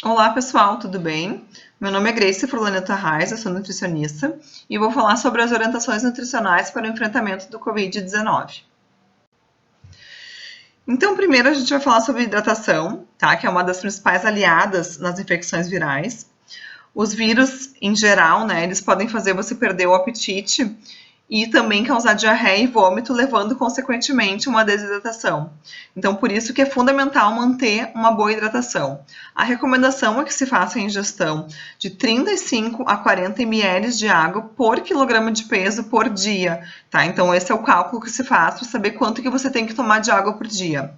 Olá pessoal, tudo bem? Meu nome é Grace Furlaneta Reis, eu sou nutricionista e vou falar sobre as orientações nutricionais para o enfrentamento do Covid-19. Então, primeiro a gente vai falar sobre hidratação, tá? Que é uma das principais aliadas nas infecções virais. Os vírus, em geral, né, eles podem fazer você perder o apetite e também causar diarreia e vômito, levando consequentemente uma desidratação. Então, por isso que é fundamental manter uma boa hidratação. A recomendação é que se faça a ingestão de 35 a 40 ml de água por quilograma de peso por dia, tá? Então, esse é o cálculo que se faz para saber quanto que você tem que tomar de água por dia.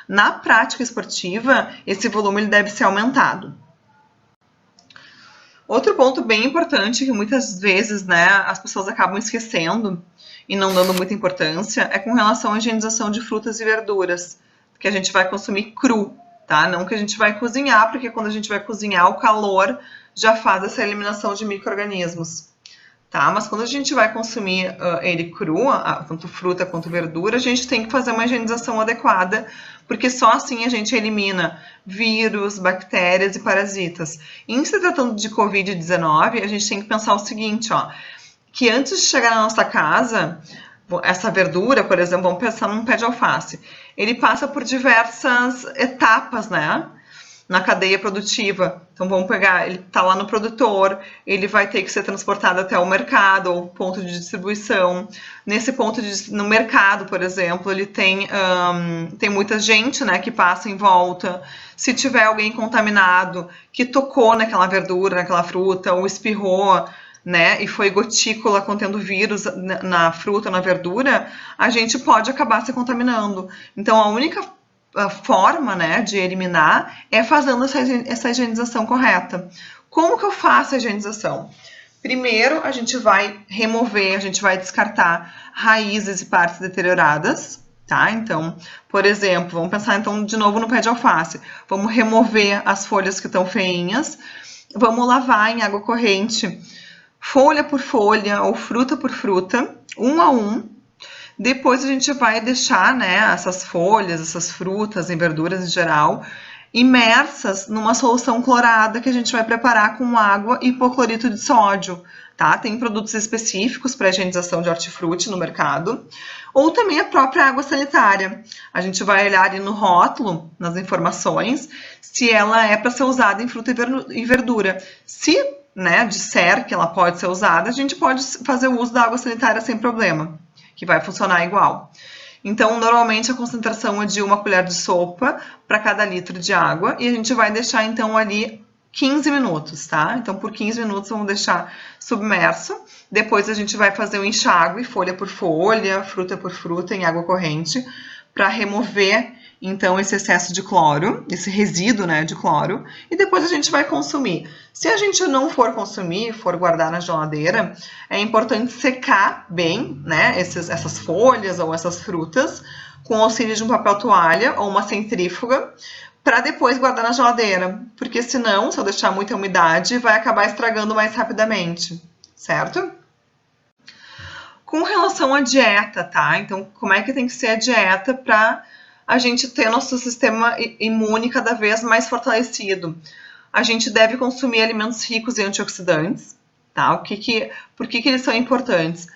Na prática esportiva, esse volume ele deve ser aumentado. Outro ponto bem importante que muitas vezes, né, as pessoas acabam esquecendo e não dando muita importância é com relação à higienização de frutas e verduras, que a gente vai consumir cru, tá? Não que a gente vai cozinhar, porque quando a gente vai cozinhar, o calor já faz essa eliminação de micro-organismos. Tá? Mas quando a gente vai consumir ele cru, tanto fruta quanto verdura, a gente tem que fazer uma higienização adequada, porque só assim a gente elimina vírus, bactérias e parasitas. Em se tratando de Covid-19, a gente tem que pensar o seguinte, ó, que antes de chegar na nossa casa, essa verdura, por exemplo, vamos pensar num pé de alface, ele passa por diversas etapas, né? Na cadeia produtiva. Então vamos pegar, ele está lá no produtor, ele vai ter que ser transportado até o mercado ou ponto de distribuição. Nesse ponto no mercado, por exemplo, ele tem muita gente, né, que passa em volta. Se tiver alguém contaminado que tocou naquela verdura, naquela fruta, ou espirrou, né, e foi gotícula contendo vírus na fruta, na verdura, a gente pode acabar se contaminando. Então a única forma, né, de eliminar é fazendo essa higienização correta. Como que eu faço a higienização? Primeiro, a gente vai remover, a gente vai descartar raízes e partes deterioradas, tá? Então, por exemplo, vamos pensar então de novo no pé de alface. Vamos remover as folhas que estão feinhas, vamos lavar em água corrente, folha por folha ou fruta por fruta, um a um. Depois a gente vai deixar, né, essas folhas, essas frutas e verduras em geral, imersas numa solução clorada que a gente vai preparar com água e hipoclorito de sódio, tá? Tem produtos específicos para higienização de hortifruti no mercado, ou também a própria água sanitária. A gente vai olhar ali no rótulo, nas informações, se ela é para ser usada em fruta e verdura. Se, né, disser que ela pode ser usada, a gente pode fazer o uso da água sanitária sem problema, que vai funcionar igual. Então, normalmente a concentração é de 1 colher de sopa para cada litro de água e a gente vai deixar então ali 15 minutos, tá? Então, por 15 minutos vamos deixar submerso. Depois a gente vai fazer o enxágue, folha por folha, fruta por fruta, em água corrente, para remover então esse excesso de cloro, esse resíduo, né, de cloro, e depois a gente vai consumir. Se a gente não for consumir, for guardar na geladeira, é importante secar bem, né, essas folhas ou essas frutas com o auxílio de um papel toalha ou uma centrífuga, para depois guardar na geladeira, porque senão, se eu deixar muita umidade, vai acabar estragando mais rapidamente, certo? Com relação à dieta, tá? Então, como é que tem que ser a dieta para a gente ter nosso sistema imune cada vez mais fortalecido? A gente deve consumir alimentos ricos em antioxidantes, tá? Por que eles são importantes?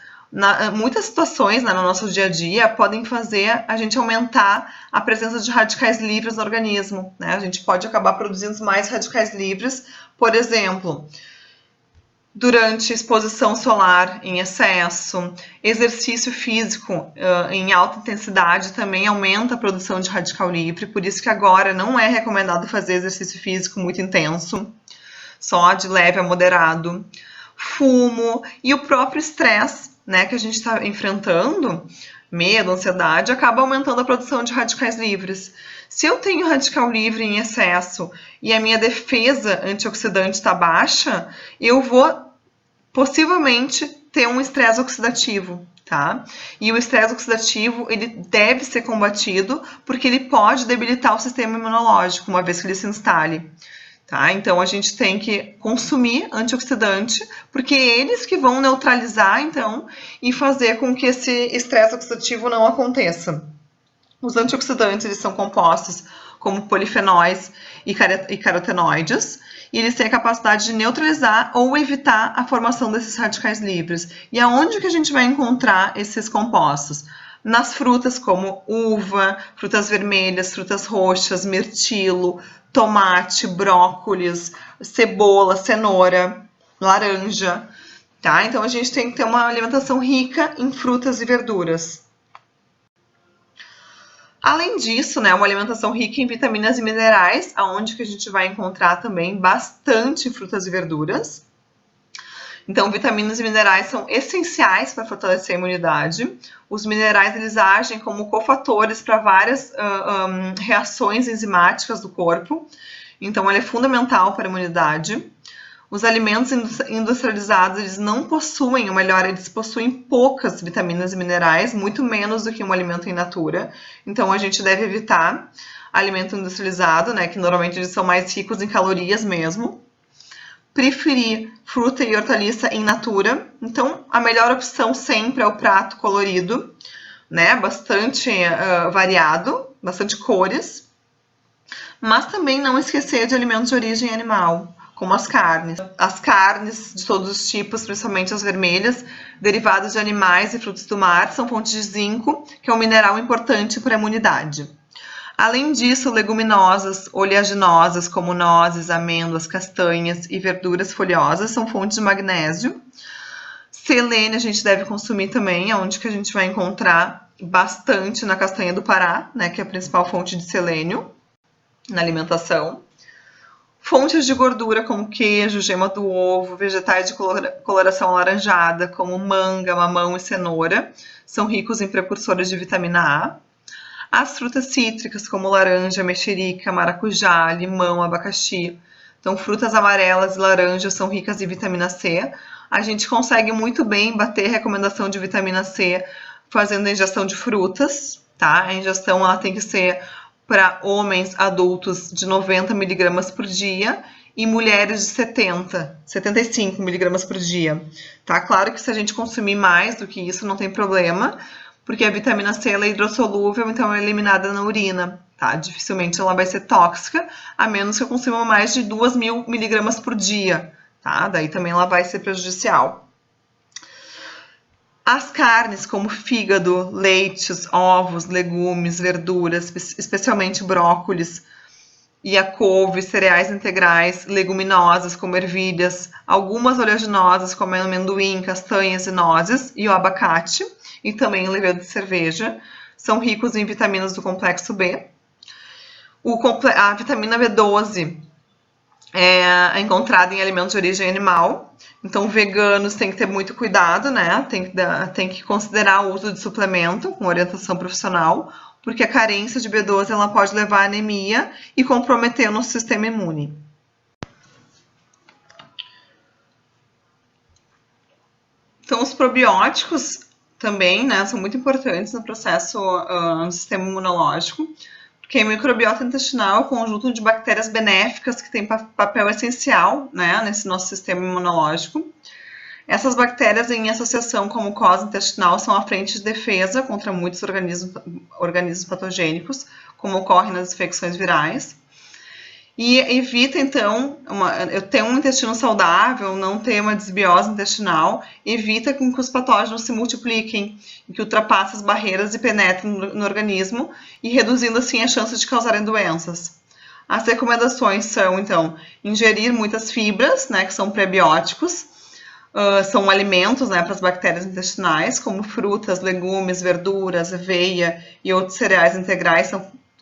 Muitas situações, né, no nosso dia a dia podem fazer a gente aumentar a presença de radicais livres no organismo, né? A gente pode acabar produzindo mais radicais livres, por exemplo, durante exposição solar em excesso, exercício físico em alta intensidade também aumenta a produção de radical livre, por isso que agora não é recomendado fazer exercício físico muito intenso, só de leve a moderado. Fumo e o próprio estresse, né, que a gente está enfrentando, medo, ansiedade, acaba aumentando a produção de radicais livres. Se eu tenho radical livre em excesso e a minha defesa antioxidante está baixa, eu vou possivelmente ter um estresse oxidativo, tá? E o estresse oxidativo, ele deve ser combatido porque ele pode debilitar o sistema imunológico, uma vez que ele se instale. Tá? Então, a gente tem que consumir antioxidante, porque é eles que vão neutralizar, então, e fazer com que esse estresse oxidativo não aconteça. Os antioxidantes, eles são compostos como polifenóis e carotenoides, e eles têm a capacidade de neutralizar ou evitar a formação desses radicais livres. E aonde que a gente vai encontrar esses compostos? Nas frutas como uva, frutas vermelhas, frutas roxas, mirtilo, tomate, brócolis, cebola, cenoura, laranja, tá? Então a gente tem que ter uma alimentação rica em frutas e verduras. Além disso, né, uma alimentação rica em vitaminas e minerais, aonde que a gente vai encontrar também bastante frutas e verduras. Então, vitaminas e minerais são essenciais para fortalecer a imunidade. Os minerais, eles agem como cofatores para várias reações enzimáticas do corpo. Então, ele é fundamental para a imunidade. Os alimentos industrializados, eles não possuem, ou melhor, eles possuem poucas vitaminas e minerais, muito menos do que um alimento in natura. Então, a gente deve evitar alimento industrializado, né, que normalmente eles são mais ricos em calorias mesmo. Preferir fruta e hortaliça in natura. Então, a melhor opção sempre é o prato colorido, né? Bastante variado, bastante cores. Mas também não esquecer de alimentos de origem animal, como as carnes. As carnes de todos os tipos, principalmente as vermelhas, derivadas de animais e frutos do mar, são fontes de zinco, que é um mineral importante para a imunidade. Além disso, leguminosas, oleaginosas, como nozes, amêndoas, castanhas e verduras folhosas, são fontes de magnésio. Selênio a gente deve consumir também, onde que a gente vai encontrar bastante na castanha do Pará, né, que é a principal fonte de selênio na alimentação. Fontes de gordura como queijo, gema do ovo, vegetais de coloração alaranjada, como manga, mamão e cenoura, são ricos em precursores de vitamina A. As frutas cítricas, como laranja, mexerica, maracujá, limão, abacaxi. Então, frutas amarelas e laranjas são ricas em vitamina C. A gente consegue muito bem bater a recomendação de vitamina C fazendo a ingestão de frutas, tá? A ingestão ela tem que ser para homens adultos de 90 miligramas por dia e mulheres de 75 miligramas por dia, tá? Claro que se a gente consumir mais do que isso, não tem problema, porque a vitamina C ela é hidrossolúvel, então é eliminada na urina, tá? Dificilmente ela vai ser tóxica, a menos que eu consuma mais de 2.000 miligramas por dia, tá? Daí também ela vai ser prejudicial. As carnes, como fígado, leites, ovos, legumes, verduras, especialmente brócolis e a couve, cereais integrais, leguminosas, como ervilhas, algumas oleaginosas, como amendoim, castanhas e nozes, e o abacate, e também o levedo de cerveja, são ricos em vitaminas do complexo B. A vitamina B12 é encontrada em alimentos de origem animal, então veganos têm que ter muito cuidado, né? Tem que considerar o uso de suplemento com orientação profissional, porque a carência de B12 ela pode levar à anemia e comprometer o nosso sistema imune. Então, os probióticos também, né, são muito importantes no processo no sistema imunológico, porque a microbiota intestinal é um conjunto de bactérias benéficas que tem papel essencial, né, nesse nosso sistema imunológico. Essas bactérias, em associação com a mucosa intestinal, são a frente de defesa contra muitos organismos patogênicos, como ocorre nas infecções virais. E evita, então, eu ter um intestino saudável, não ter uma desbiose intestinal, evita que os patógenos se multipliquem, que ultrapassem as barreiras e penetrem no organismo, e reduzindo, assim, a chance de causarem doenças. As recomendações são, então, ingerir muitas fibras, né, que são prebióticos, são alimentos, né, para as bactérias intestinais, como frutas, legumes, verduras, aveia e outros cereais integrais,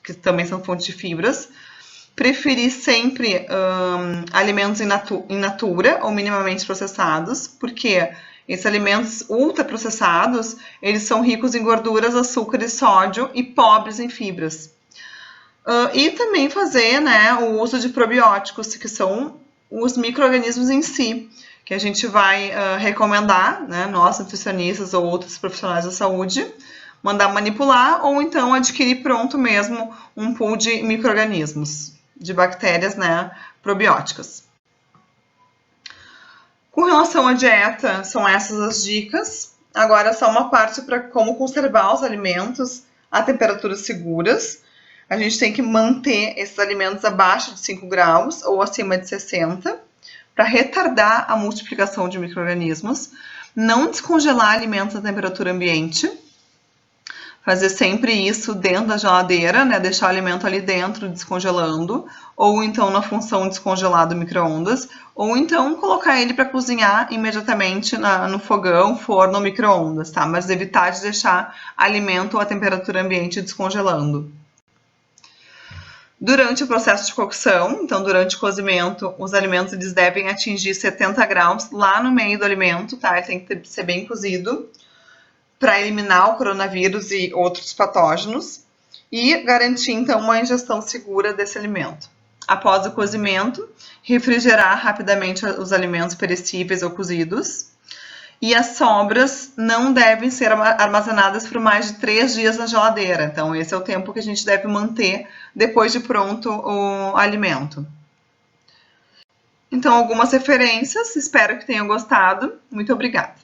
que também são fontes de fibras. Preferir sempre alimentos in natura ou minimamente processados, porque esses alimentos ultraprocessados, eles são ricos em gorduras, açúcar e sódio e pobres em fibras. E também fazer, né, o uso de probióticos, que são os micro-organismos em si, que a gente vai recomendar, né, nós nutricionistas ou outros profissionais da saúde, mandar manipular ou então adquirir pronto mesmo um pool de micro-organismos, de bactérias, né, probióticas. Com relação à dieta, são essas as dicas. Agora só uma parte para como conservar os alimentos a temperaturas seguras. a gente tem que manter esses alimentos abaixo de 5 graus ou acima de 60 para retardar a multiplicação de micro-organismos. Não descongelar alimentos a temperatura ambiente. Fazer sempre isso dentro da geladeira, né? Deixar o alimento ali dentro descongelando, ou então na função descongelar do micro-ondas, ou então colocar ele para cozinhar imediatamente no fogão, forno ou micro-ondas, tá? Mas evitar de deixar alimento a temperatura ambiente descongelando. Durante o processo de cocção, então durante o cozimento, os alimentos eles devem atingir 70 graus lá no meio do alimento, tá? Ele tem que ser bem cozido para eliminar o coronavírus e outros patógenos e garantir então uma ingestão segura desse alimento. Após o cozimento, refrigerar rapidamente os alimentos perecíveis ou cozidos. E as sobras não devem ser armazenadas por mais de 3 dias na geladeira. Então, esse é o tempo que a gente deve manter depois de pronto o alimento. Então, algumas referências. Espero que tenham gostado. Muito obrigada.